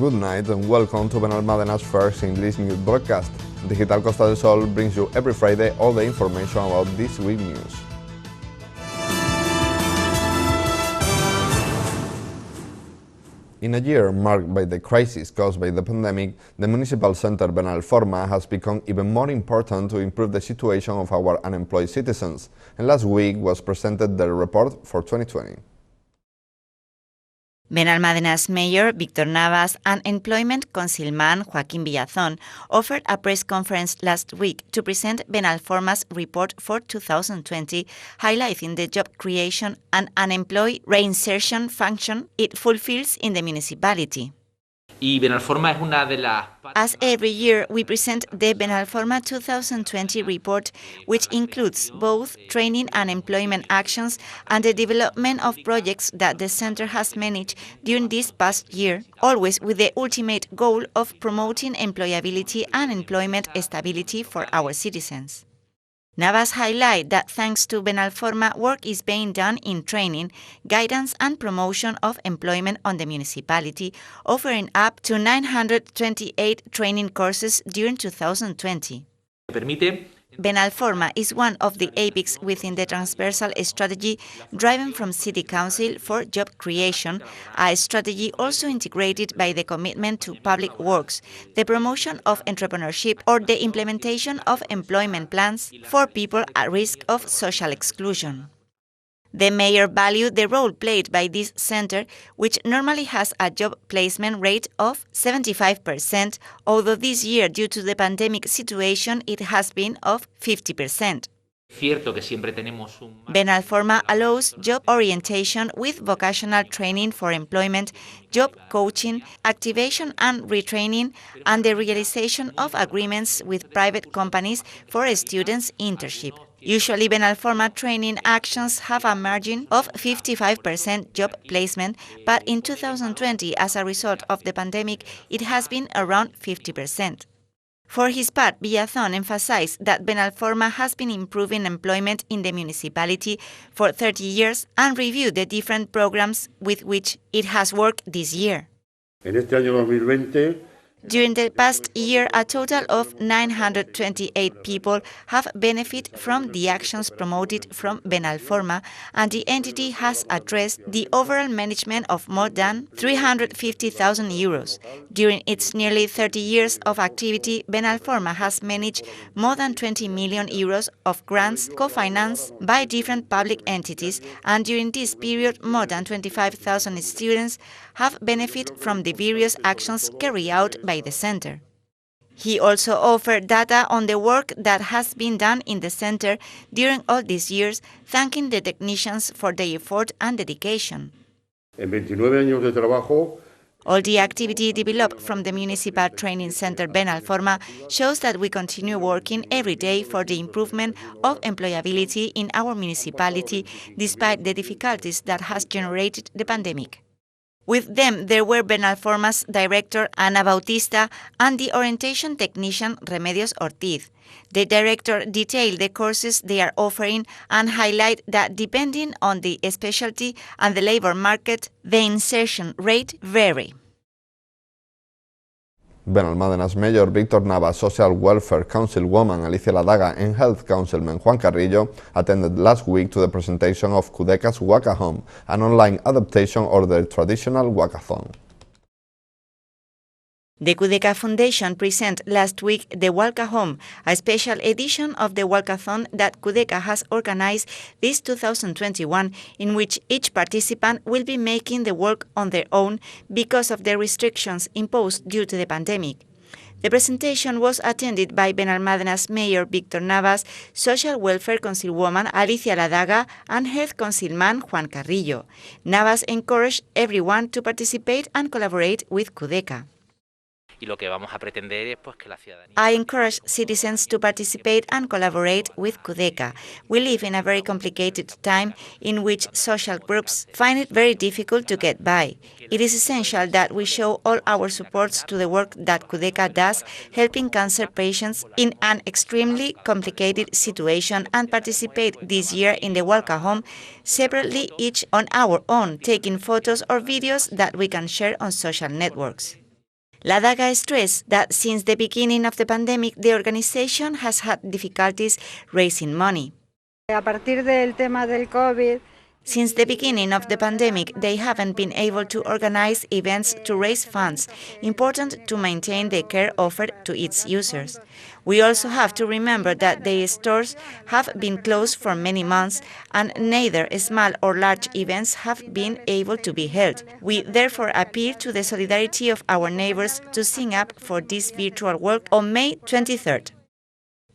good night and welcome to Benalmádena's first English news broadcast. Digital Costa del Sol brings you every Friday all the information about this week's news. In a year marked by the crisis caused by the pandemic, the municipal center Benalforma has become even more important to improve the situation of our unemployed citizens, and last week was presented the report for 2020. Benalmádena's mayor, Víctor Navas, and employment councilman, Joaquín Villazón, offered a press conference last week to present Benalforma's report for 2020, highlighting the job creation and unemployed reinsertion function it fulfills in the municipality. Y Benalforma es una de las... As every year, we present the Benalforma 2020 report, which includes both training and employment actions and the development of projects that the center has managed during this past year, always with the ultimate goal of promoting employability and employment stability for our citizens. Navas highlight that thanks to Benalforma, work is being done in training, guidance and promotion of employment on the municipality, offering up to 928 training courses during 2020. Benalforma is one of the apex within the transversal strategy driven from City Council for job creation, a strategy also integrated by the commitment to public works, the promotion of entrepreneurship, or the implementation of employment plans for people at risk of social exclusion. The mayor valued the role played by this center, which normally has a job placement rate of 75%, although this year, due to the pandemic situation, it has been of 50%. Benalforma allows job orientation with vocational training for employment, job coaching, activation and retraining, and the realization of agreements with private companies for a student's internship. Usually, Benalforma training actions have a margin of 55% job placement, but in 2020, as a result of the pandemic, it has been around 50%. For his part, Villazón emphasized that Benalforma has been improving employment in the municipality for 30 years and reviewed the different programs with which it has worked this year. En este año 2020, during the past year, a total of 928 people have benefited from the actions promoted from Benalforma, and the entity has addressed the overall management of more than 350,000 euros. During its nearly 30 years of activity, Benalforma has managed more than 20 million euros of grants co-financed by different public entities, and during this period, more than 25,000 students have benefited from the various actions carried out by the center. He also offered data on the work that has been done in the center during all these years, thanking the technicians for their effort and dedication. En 29 años de trabajo, all the activity developed from the Municipal Training Center Benalforma shows that we continue working every day for the improvement of employability in our municipality, despite the difficulties that has generated the pandemic. With them, there were Benalforma's director, Ana Bautista, and the orientation technician, Remedios Ortiz. The director detailed the courses they are offering and highlight that depending on the specialty and the labor market, the insertion rate vary. Benalmádena's mayor Víctor Navas, Social Welfare Councilwoman Alicia Ladaga, and Health Councilman Juan Carrillo attended last week to the presentation of Cudeca's Waka Home, an online adaptation of the traditional Wakathon. The Cudeca Foundation presented last week the Walka Home, a special edition of the Walkathon that Cudeca has organized this 2021, in which each participant will be making the work on their own because of the restrictions imposed due to the pandemic. The presentation was attended by Benalmádena's mayor Víctor Navas, Social Welfare Councilwoman Alicia Ladaga, and Health Councilman Juan Carrillo. Navas encouraged everyone to participate and collaborate with Cudeca. I encourage citizens to participate and collaborate with Cudeca. We live in a very complicated time in which social groups find it very difficult to get by. It is essential that we show all our supports to the work that Cudeca does, helping cancer patients in an extremely complicated situation, and participate this year in the Walka Home separately, each on our own, taking photos or videos that we can share on social networks. Ladaga stressed that since the beginning of the pandemic, the organization has had difficulties raising money. A partir del tema del COVID, Since the beginning of the pandemic, they haven't been able to organize events to raise funds, important to maintain the care offered to its users. We also have to remember that the stores have been closed for many months and neither small or large events have been able to be held. We therefore appeal to the solidarity of our neighbors to sign up for this virtual walk on May 23rd.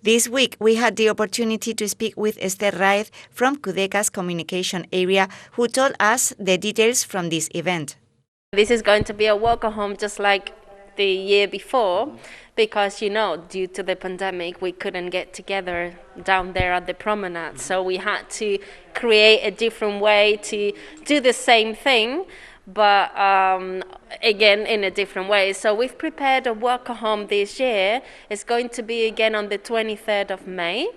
This week, we had the opportunity to speak with Esther Raez from Cudeca's communication area, who told us the details from this event. This is going to be a walk home just like the year before, because, due to the pandemic, we couldn't get together down there at the promenade. So we had to create a different way to do the same thing, but again in a different way. So we've prepared a walk home this year. It's going to be again on the 23rd of May.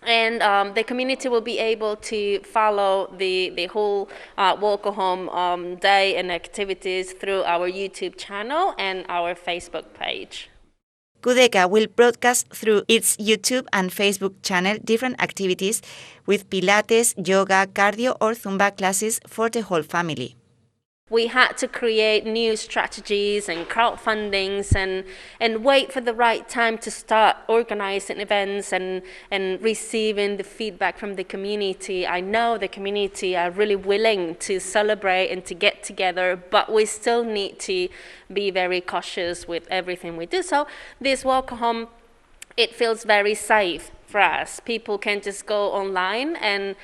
And the community will be able to follow the whole walk home day and activities through our YouTube channel and our Facebook page. Cudeca will broadcast through its YouTube and Facebook channel different activities with Pilates, yoga, cardio or Zumba classes for the whole family. We had to create new strategies and crowdfundings and wait for the right time to start organizing events and receiving the feedback from the community. I know the community are really willing to celebrate and to get together, but we still need to be very cautious with everything we do. So this walk home, it feels very safe for us. People can just go online and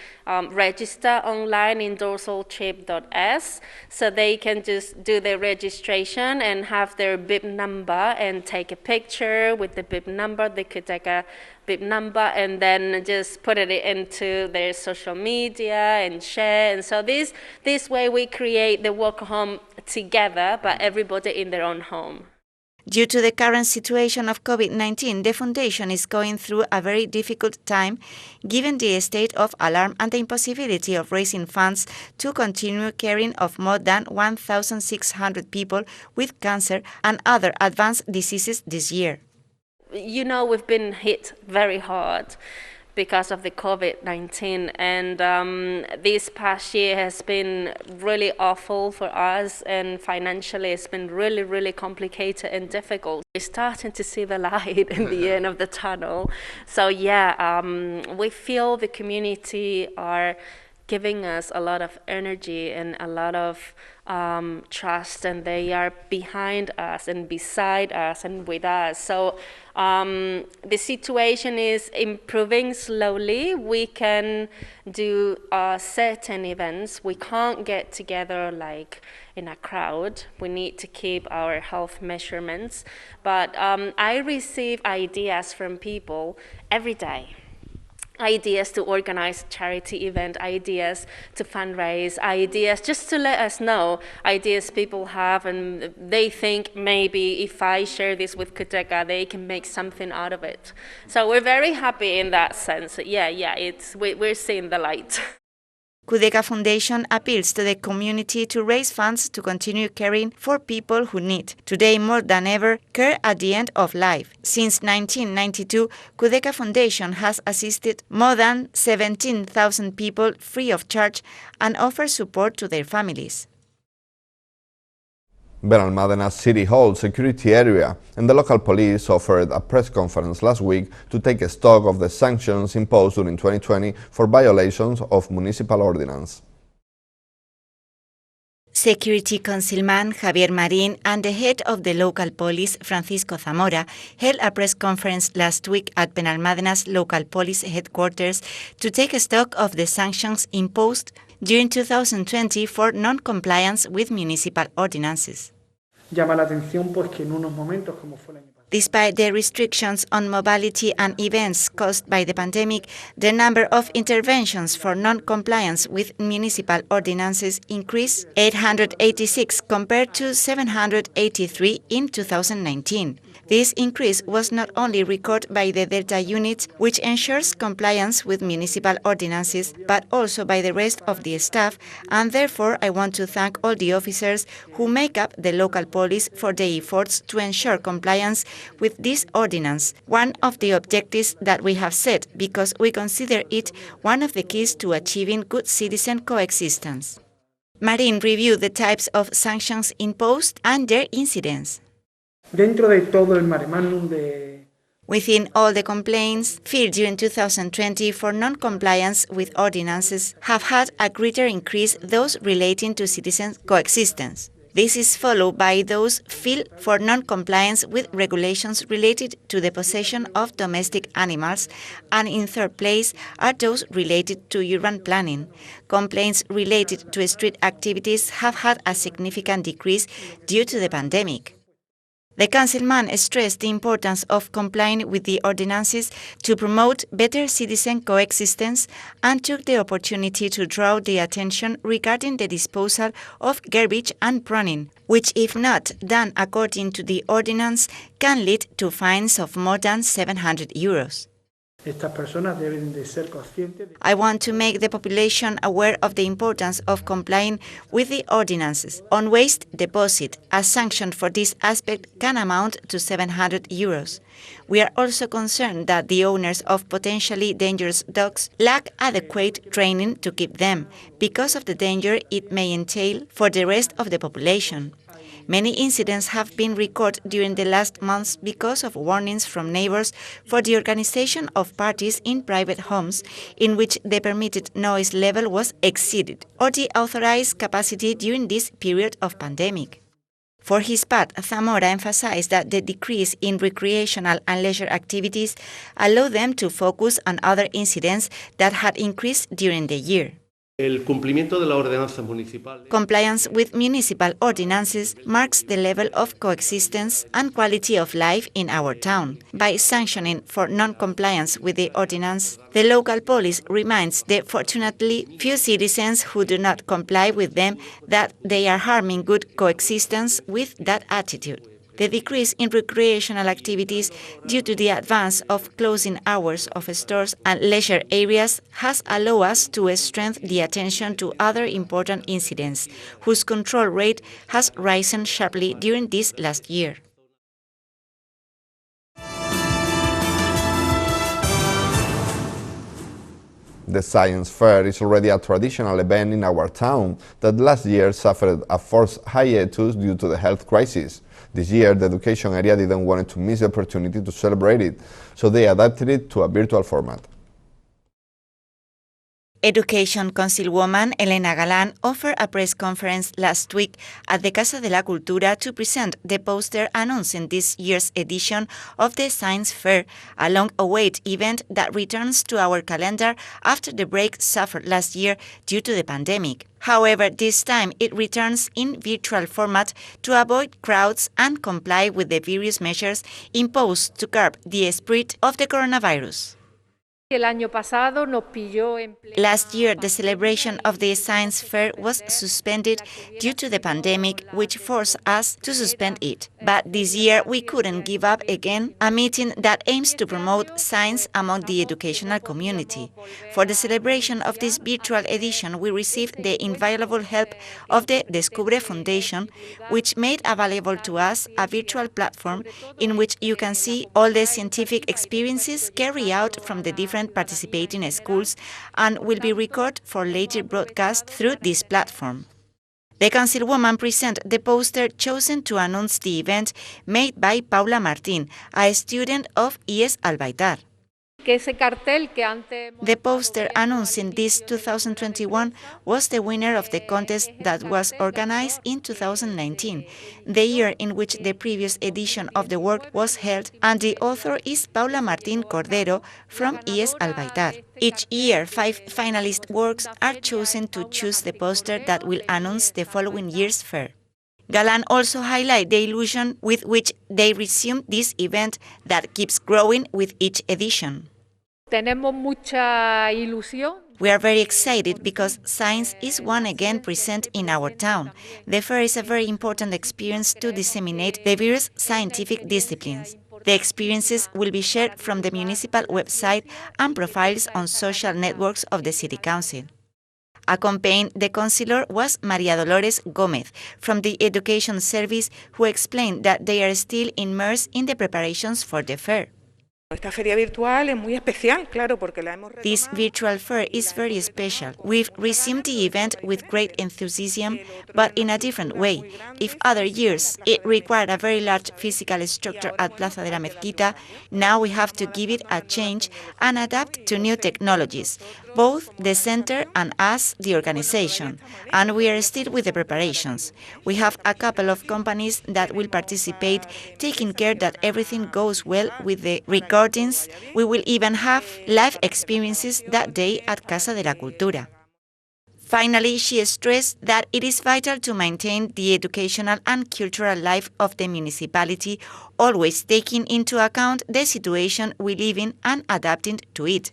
register online in dorsalchip.es, so they can just do their registration and have their bib number and take a picture with the bib number. They could take a bib number and then just put it into their social media and share. And so this way we create the walk home together, but everybody in their own home. Due to the current situation of COVID-19, the Foundation is going through a very difficult time, given the state of alarm and the impossibility of raising funds to continue caring of more than 1,600 people with cancer and other advanced diseases this year. We've been hit very hard because of the COVID-19, and this past year has been really awful for us, and financially it's been really, really complicated and difficult. We're starting to see the light in the end of the tunnel. So we feel the community are giving us a lot of energy and a lot of trust, and they are behind us and beside us and with us. So the situation is improving slowly. We can do certain events. We can't get together like in a crowd. We need to keep our health measurements. But I receive ideas from people every day. Ideas to organize charity event, ideas to fundraise, ideas just to let us know ideas people have, and they think maybe if I share this with Cudeca, they can make something out of it. So we're very happy in that sense. We're seeing the light. Cudeca Foundation appeals to the community to raise funds to continue caring for people who need, today more than ever, care at the end of life. Since 1992, Cudeca Foundation has assisted more than 17,000 people free of charge and offers support to their families. Benalmádena City Hall security area and the local police offered a press conference last week to take stock of the sanctions imposed during 2020 for violations of municipal ordinance. Security Councilman Javier Marín and the head of the local police, Francisco Zamora, held a press conference last week at Benalmádena's local police headquarters to take stock of the sanctions imposed during 2020 for non-compliance with municipal ordinances. Llama la atención pues que en unos momentos como fue el año pasado. Despite the restrictions on mobility and events caused by the pandemic, the number of interventions for non-compliance with municipal ordinances increased 886 compared to 783 in 2019. This increase was not only recorded by the Delta unit, which ensures compliance with municipal ordinances, but also by the rest of the staff, and therefore I want to thank all the officers who make up the local police for their efforts to ensure compliance with this ordinance, one of the objectives that we have set, because we consider it one of the keys to achieving good citizen coexistence. Marín reviewed the types of sanctions imposed and their incidence. Dentro de todo el mare magnum de Within all the complaints filed during 2020 for non-compliance with ordinances have had a greater increase those relating to citizen coexistence. This is followed by those filed for non-compliance with regulations related to the possession of domestic animals, and in third place are those related to urban planning. Complaints related to street activities have had a significant decrease due to the pandemic. The councilman stressed the importance of complying with the ordinances to promote better citizen coexistence and took the opportunity to draw the attention regarding the disposal of garbage and pruning, which, if not done according to the ordinance, can lead to fines of more than 700 euros. estas personas deben de ser conscientes de I want to make the population aware of the importance of complying with the ordinances. On waste deposit, a sanction for this aspect can amount to 700 euros. We are also concerned that the owners of potentially dangerous dogs lack adequate training to keep them, because of the danger it may entail for the rest of the population. Many incidents have been recorded during the last months because of warnings from neighbors for the organization of parties in private homes in which the permitted noise level was exceeded, or the authorized capacity during this period of pandemic. For his part, Zamora emphasized that the decrease in recreational and leisure activities allowed them to focus on other incidents that had increased during the year. El cumplimiento de la ordenanza municipal. Compliance with municipal ordinances marks the level of coexistence and quality of life in our town. By sanctioning for non-compliance with the ordinance, the local police reminds the fortunately few citizens who do not comply with them that they are harming good coexistence with that attitude. The decrease in recreational activities due to the advance of closing hours of stores and leisure areas has allowed us to strengthen the attention to other important incidents, whose control rate has risen sharply during this last year. The science fair is already a traditional event in our town that last year suffered a forced hiatus due to the health crisis. This year, the education area didn't want to miss the opportunity to celebrate it, so they adapted it to a virtual format. Education Councilwoman Elena Galán offered a press conference last week at the Casa de la Cultura to present the poster announcing this year's edition of the Science Fair, a long-awaited event that returns to our calendar after the break suffered last year due to the pandemic. However, this time it returns in virtual format to avoid crowds and comply with the various measures imposed to curb the spread of the coronavirus. Last year, the celebration of the Science Fair was suspended due to the pandemic, which forced us to suspend it. But this year, we couldn't give up again, a meeting that aims to promote science among the educational community. For the celebration of this virtual edition, we received the invaluable help of the Descubre Foundation, which made available to us a virtual platform in which you can see all the scientific experiences carried out from the different participating schools and will be recorded for later broadcast through this platform. The councilwoman presented the poster chosen to announce the event made by Paula Martín, a student of IES Albaitar. The poster announcing this 2021 was the winner of the contest that was organized in 2019, the year in which the previous edition of the work was held, and the author is Paula Martín Cordero from IES Albaitar. Each year, 5 finalist works are chosen to choose the poster that will announce the following year's fair. Galán also highlighted the illusion with which they resume this event that keeps growing with each edition. We are very excited because science is once again present in our town. The fair is a very important experience to disseminate the various scientific disciplines. The experiences will be shared from the municipal website and profiles on social networks of the City Council. Accompanying the councillor was María Dolores Gómez from the Education Service, who explained that they are still immersed in the preparations for the fair. Esta feria virtual es muy especial, claro, porque la hemos This virtual fair is very special. We've resumed the event with great enthusiasm, but in a different way. If other years it required a very large physical structure at Plaza de la Mezquita, now we have to give it a change and adapt to new technologies, both the center and us, the organization. And we are still with the preparations. We have a couple of companies that will participate, taking care that everything goes well with the recordings. We will even have live experiences that day at Casa de la Cultura. Finally, she stressed that it is vital to maintain the educational and cultural life of the municipality, always taking into account the situation we live in and adapting to it.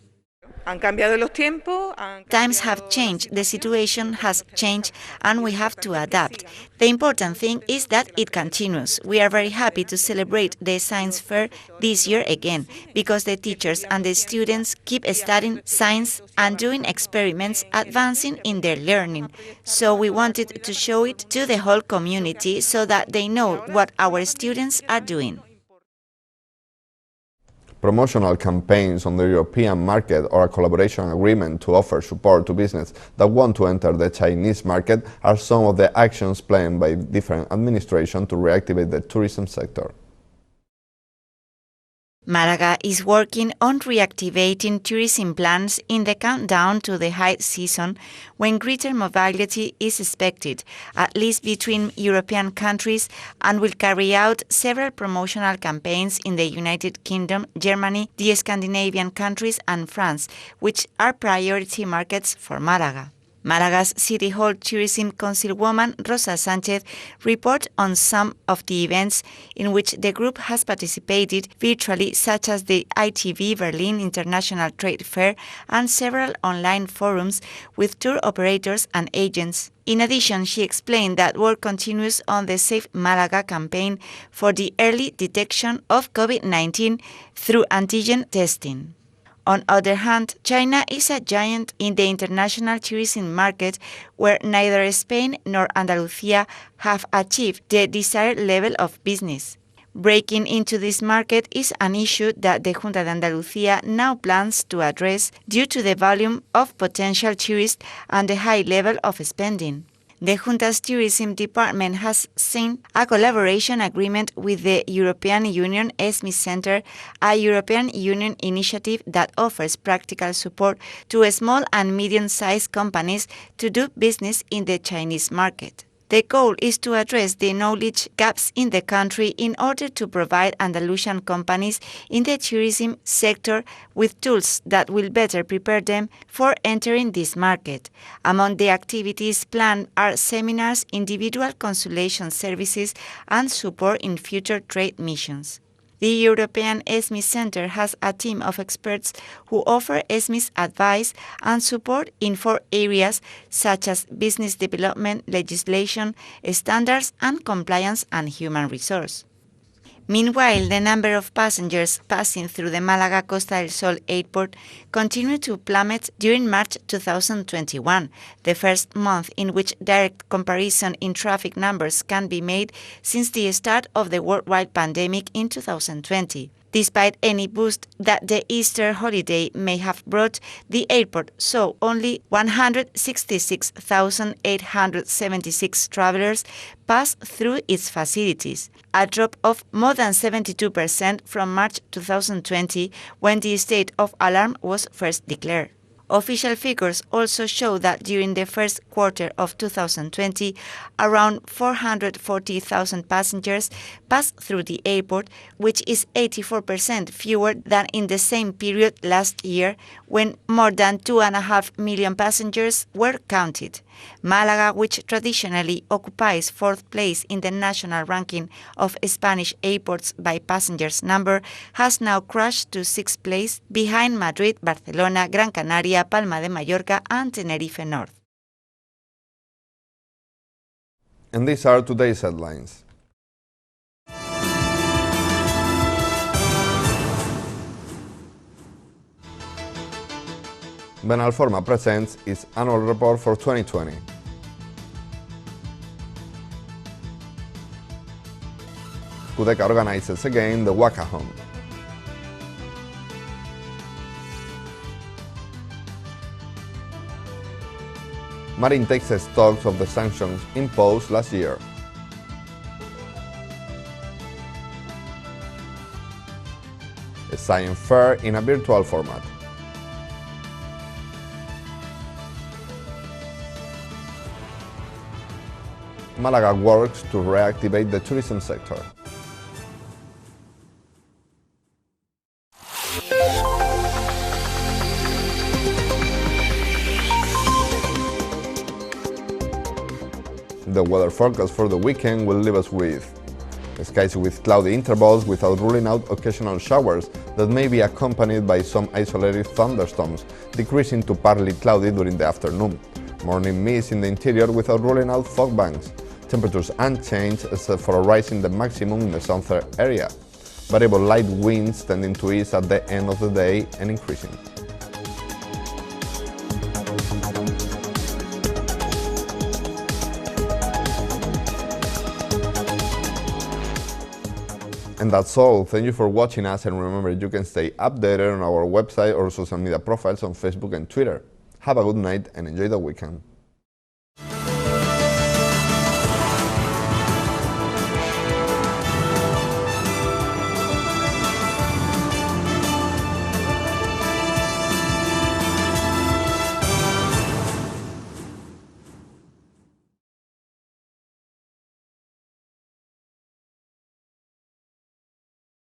Han cambiado los tiempos. Times have changed, the situation has changed, and we have to adapt. The important thing is that it continues. We are very happy to celebrate the science fair this year again, because the teachers and the students keep studying science and doing experiments, advancing in their learning. So we wanted to show it to the whole community so that they know what our students are doing. Promotional campaigns on the European market or a collaboration agreement to offer support to business that want to enter the Chinese market are some of the actions planned by different administrations to reactivate the tourism sector. Málaga is working on reactivating tourism plans in the countdown to the high season, when greater mobility is expected, at least between European countries, and will carry out several promotional campaigns in the United Kingdom, Germany, the Scandinavian countries, and France, which are priority markets for Málaga. Malaga's City Hall Tourism Councilwoman Rosa Sanchez reports on some of the events in which the group has participated virtually, such as the ITV Berlin International Trade Fair and several online forums with tour operators and agents. In addition, she explained that work continues on the Safe Málaga campaign for the early detection of COVID-19 through antigen testing. On the other hand, China is a giant in the international tourism market, where neither Spain nor Andalusia have achieved the desired level of business. Breaking into this market is an issue that the Junta de Andalucía now plans to address due to the volume of potential tourists and the high level of spending. The Junta's Tourism Department has signed a collaboration agreement with the European Union ESMI Center, a European Union initiative that offers practical support to small and medium-sized companies to do business in the Chinese market. The goal is to address the knowledge gaps in the country in order to provide Andalusian companies in the tourism sector with tools that will better prepare them for entering this market. Among the activities planned are seminars, individual consultation services, and support in future trade missions. The European ESMI Center has a team of experts who offer ESMI's advice and support in 4 areas, such as business development, legislation, standards and compliance, and human resource. Meanwhile, the number of passengers passing through the Málaga Costa del Sol airport continued to plummet during March 2021, the first month in which direct comparison in traffic numbers can be made since the start of the worldwide pandemic in 2020. Despite any boost that the Easter holiday may have brought, the airport saw only 166,876 travelers pass through its facilities, a drop of more than 72% from March 2020, when the state of alarm was first declared. Official figures also show that during the first quarter of 2020, around 440,000 passengers passed through the airport, which is 84% fewer than in the same period last year, when more than 2.5 million passengers were counted. Málaga, which traditionally occupies 4th place in the national ranking of Spanish airports by passengers number, has now crashed to 6th place behind Madrid, Barcelona, Gran Canaria, Palma de Mallorca and Tenerife North. And these are today's headlines. Benalforma presents its annual report for 2020. Cudeca organizes again the Wakathon. Marin takes stock of the sanctions imposed last year. A science fair in a virtual format. Málaga works to reactivate the tourism sector. The weather forecast for the weekend will leave us with skies with cloudy intervals without ruling out occasional showers that may be accompanied by some isolated thunderstorms, decreasing to partly cloudy during the afternoon. Morning mist in the interior without ruling out fog banks. Temperatures unchanged except for a rise in the maximum in the southern area. Variable light winds tending to ease at the end of the day and increasing. And that's all. Thank you for watching us, and remember, you can stay updated on our website or social media profiles on Facebook and Twitter. Have a good night and enjoy the weekend.